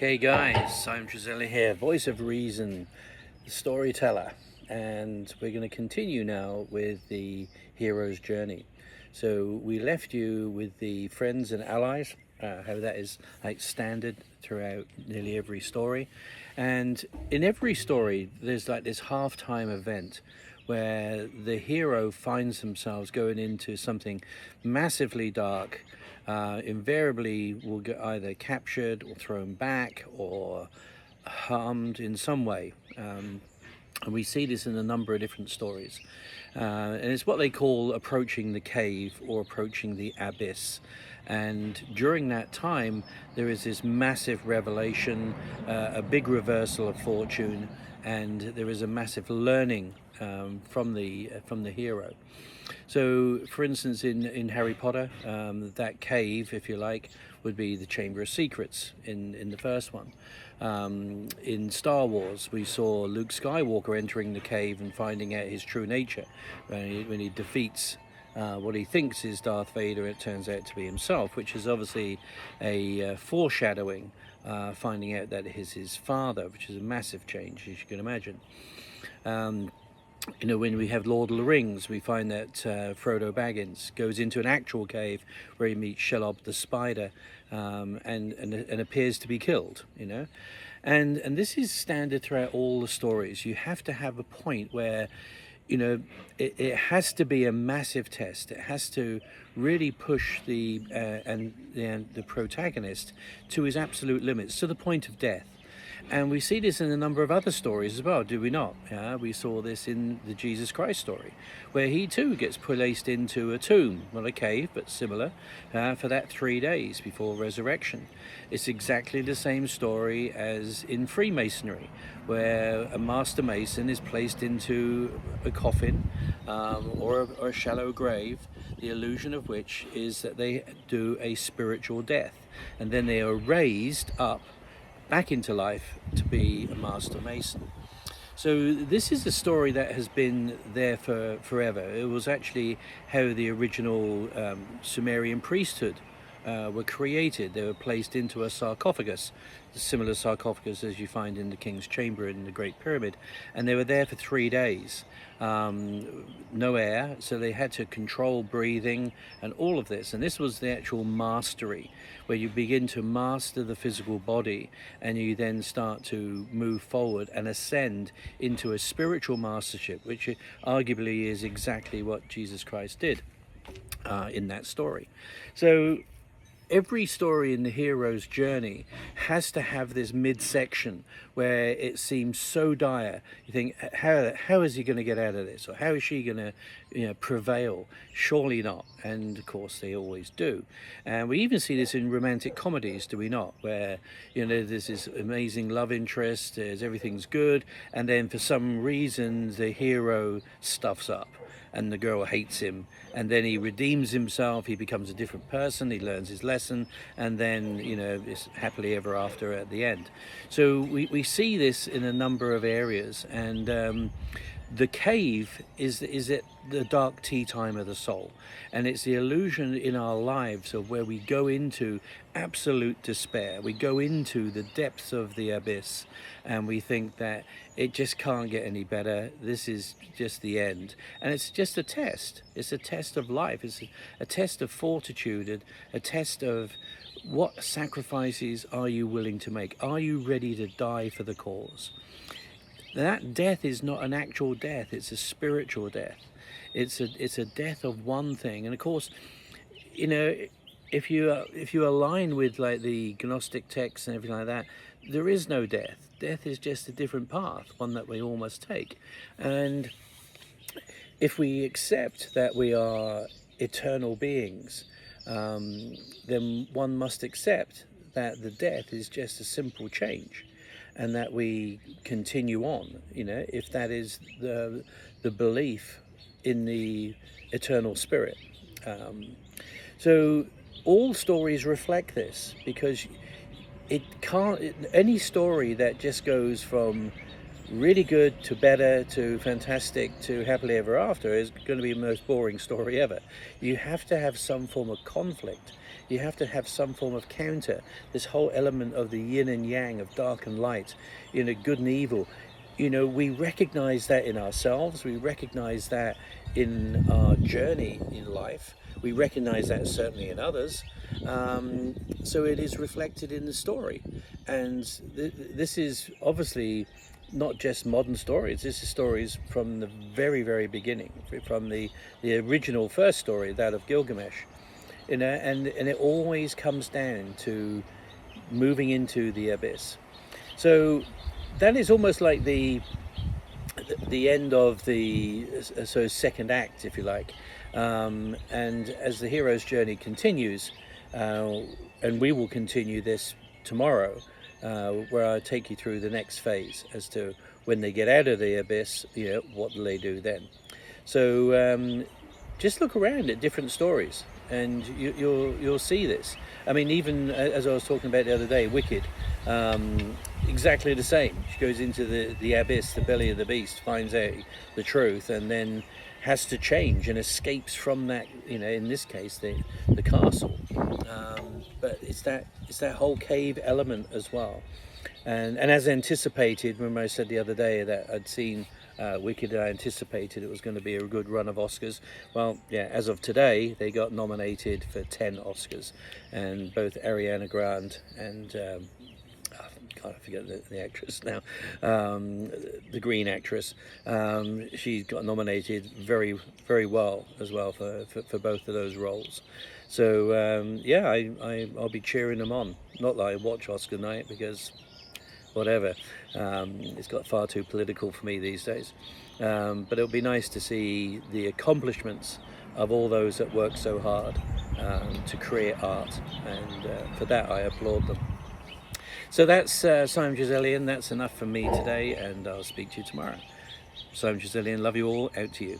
Hey guys, I'm Trezelli here, voice of reason, the storyteller, and we're going to continue now with the hero's journey. So we left you with the friends and allies, how that is like standard throughout nearly every story. And in every story, there's like this halftime event where the hero finds themselves going into something massively dark, invariably will get either captured or thrown back or harmed in some way. And we see this in a number of different stories. And it's what they call approaching the cave or approaching the abyss. And during that time, there is this massive revelation, a big reversal of fortune, and there is a massive learning from the hero. So, for instance, in Harry Potter, that cave, if you like, would be the Chamber of Secrets in the first one. In Star Wars, we saw Luke Skywalker entering the cave and finding out his true nature when he defeats what he thinks is Darth Vader. It turns out to be himself, which is obviously a foreshadowing, finding out that it is his father, which is a massive change, as you can imagine. When we have Lord of the Rings, we find that Frodo Baggins goes into an actual cave where he meets Shelob the spider, and appears to be killed. And this is standard throughout all the stories. You have to have a point where it has to be a massive test. It has to really push the protagonist to his absolute limits, to the point of death. And we see this in a number of other stories as well, do we not? We saw this in the Jesus Christ story, where he too gets placed into a tomb, not a cave, but similar, for that 3 days before resurrection. It's exactly the same story as in Freemasonry, where a master mason is placed into a coffin or a shallow grave, the illusion of which is that they do a spiritual death, and then they are raised up back into life to be a master mason. So this is a story that has been there for forever. It was actually how the original Sumerian priesthood were created. They were placed into a sarcophagus, a similar sarcophagus as you find in the King's Chamber in the Great Pyramid, and they were there for 3 days. No air, so they had to control breathing and all of this. And this was the actual mastery, where you begin to master the physical body and you then start to move forward and ascend into a spiritual mastership, which arguably is exactly what Jesus Christ did in that story. So every story in the hero's journey has to have this midsection where it seems so dire. You think, how is he going to get out of this, or how is she going to prevail? Surely not. And of course they always do. And we even see this in romantic comedies, do we not, where there's this amazing love interest, everything's good, and then for some reason the hero stuffs up and the girl hates him, and then he redeems himself, he becomes a different person, he learns his lesson, and then it's happily ever after at the end. So we see this in a number of areas. And the cave is it the dark tea time of the soul, and it's the illusion in our lives of where we go into absolute despair, we go into the depths of the abyss, and we think that it just can't get any better, this is just the end. And it's just a test. It's a test of life. It's a test of fortitude, a test of what sacrifices are you willing to make. Are you ready to die for the cause? That death is not an actual death, it's a spiritual death. It's a death of one thing. And of course, if you align with like the Gnostic texts and everything like that, there is no death. Death is just a different path, one that we all must take. And if we accept that we are eternal beings, then one must accept that the death is just a simple change, and that we continue on, if that is the belief in the eternal spirit. So all stories reflect this, because any story that just goes from really good to better to fantastic to happily ever after is going to be the most boring story ever. You have to have some form of conflict. you have to have some form of counter. This whole element of the yin and yang, of dark and light, good and evil. We recognize that in ourselves. We recognize that in our journey in life. We recognize that certainly in others. So it is reflected in the story. And this is obviously not just modern stories. This is stories from the very, very beginning, from the original first story, that of Gilgamesh. And it always comes down to moving into the abyss. So that is almost like the end of the second act, if you like. And as the hero's journey continues, and we will continue this tomorrow, where I'll take you through the next phase as to when they get out of the abyss, what do they do then. So just look around at different stories, and you'll see this. I mean, even as I was talking about the other day, Wicked, exactly the same. She goes into the abyss, the belly of the beast, finds out the truth, and then has to change and escapes from that. In this case, the castle. But it's that whole cave element as well. And as anticipated, remember I said the other day that I'd seen Wicked, I anticipated it was going to be a good run of Oscars. Well, yeah, as of today, they got nominated for 10 Oscars, and both Ariana Grande and I forget the actress now, the green actress. She got nominated very, very well as well for both of those roles. So yeah, I'll be cheering them on. Not that I watch Oscar night, because whatever, it's got far too political for me these days. But it'll be nice to see the accomplishments of all those that work so hard to create art, and for that I applaud them. So that's Simon Giselian. That's enough from me today, and I'll speak to you tomorrow. Simon Giselian, love you all, out to you.